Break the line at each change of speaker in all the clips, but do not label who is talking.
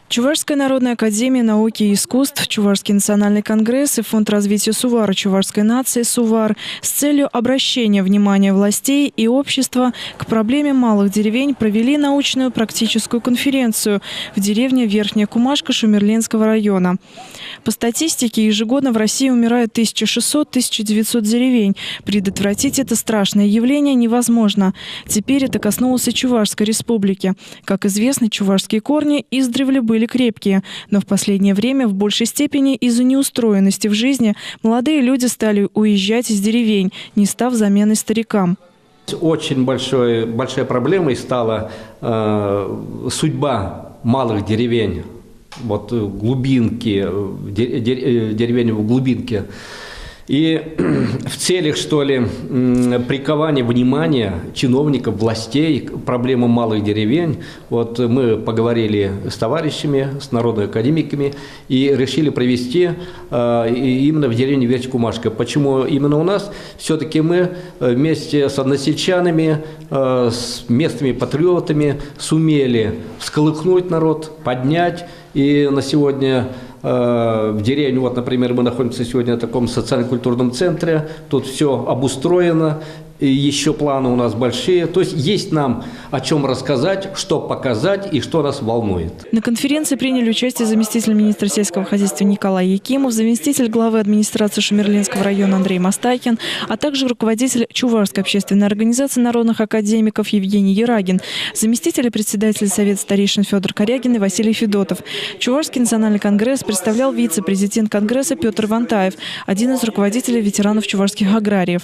Чувашская народная академия науки и искусств, Чувашский национальный конгресс и Фонд развития Сувара Чувашской нации «Сувар» с целью обращения внимания властей и общества к проблеме малых деревень провели научную практическую конференцию в деревне Верхняя Кумашка Шумерленского района. По статистике, ежегодно в России умирает 1600-1900 деревень. Предотвратить это страшное явление невозможно. Теперь это коснулось и Чувашской республики. Как известно, чувашские корни издревле были крепкие, но в последнее время в большей степени из-за неустроенности в жизни молодые люди стали уезжать из деревень, не став заменой старикам.
Очень большой проблемой стала судьба малых деревень, вот глубинки, деревень в глубинке. И в целях, что ли, прикования внимания чиновников, властей к проблемам малых деревень, вот мы поговорили с товарищами, с народными академиками и решили провести именно в деревне Верхняя Кумашка. Почему именно у нас? Все-таки мы вместе с односельчанами, с местными патриотами сумели всколыхнуть народ, поднять. И на сегодня в деревне, вот, например, мы находимся сегодня в таком социально-культурном центре, тут все обустроено, и еще планы у нас большие. То есть есть нам о чем рассказать, что показать и что нас волнует.
На конференции приняли участие заместитель министра сельского хозяйства Николай Якимов, заместитель главы администрации Шумерленского района Андрей Мастакин, а также руководитель Чувашской общественной организации народных академиков Евгений Ерагин, заместитель председателя Совета старейшин Федор Корягин и Василий Федотов. Чувашский национальный конгресс представлял вице-президент конгресса Петр Вантаев, один из руководителей ветеранов чувашских аграриев.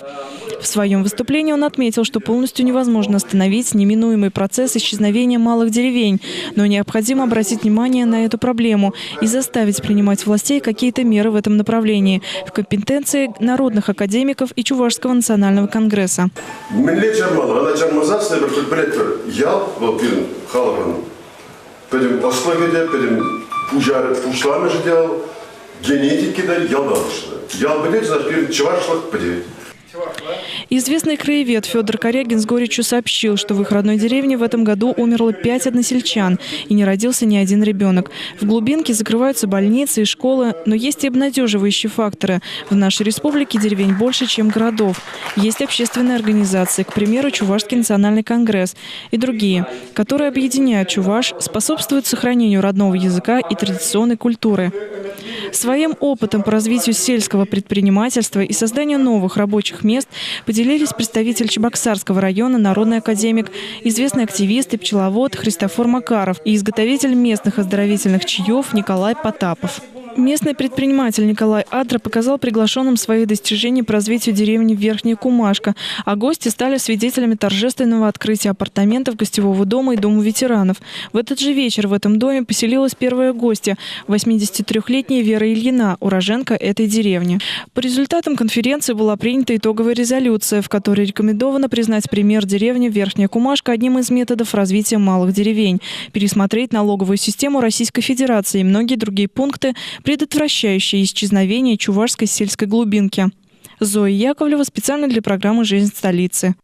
В своем выступлении он отметил, что полностью невозможно остановить неминуемый процесс исчезновения малых деревень, но необходимо обратить внимание на эту проблему и заставить принимать властей какие-то меры в этом направлении в компетенции народных академиков и Чувашского национального конгресса. Известный краевед Федор Корягин с горечью сообщил, что в их родной деревне в этом году умерло 5 односельчан и не родился ни один ребенок. В глубинке закрываются больницы и школы, но есть и обнадеживающие факторы. В нашей республике деревень больше, чем городов. Есть общественные организации, к примеру, Чувашский национальный конгресс и другие, которые объединяют чуваш, способствуют сохранению родного языка и традиционной культуры. Своим опытом по развитию сельского предпринимательства и созданию новых рабочих мест поделились представитель Чебоксарского района, народный академик, известный активист и пчеловод Христофор Макаров и изготовитель местных оздоровительных чаев Николай Потапов. Местный предприниматель Николай Адра показал приглашенным свои достижения по развитию деревни Верхняя Кумашка, а гости стали свидетелями торжественного открытия апартаментов гостевого дома и дома ветеранов. В этот же вечер в этом доме поселилась первая гостья – 83-летняя Вера Ильина, уроженка этой деревни. По результатам конференции была принята итоговая резолюция, в которой рекомендовано признать пример деревни Верхняя Кумашка одним из методов развития малых деревень, пересмотреть налоговую систему Российской Федерации и многие другие пункты, предотвращающие исчезновение чувашской сельской глубинки. Зоя Яковлева специально для программы «Жизнь столицы».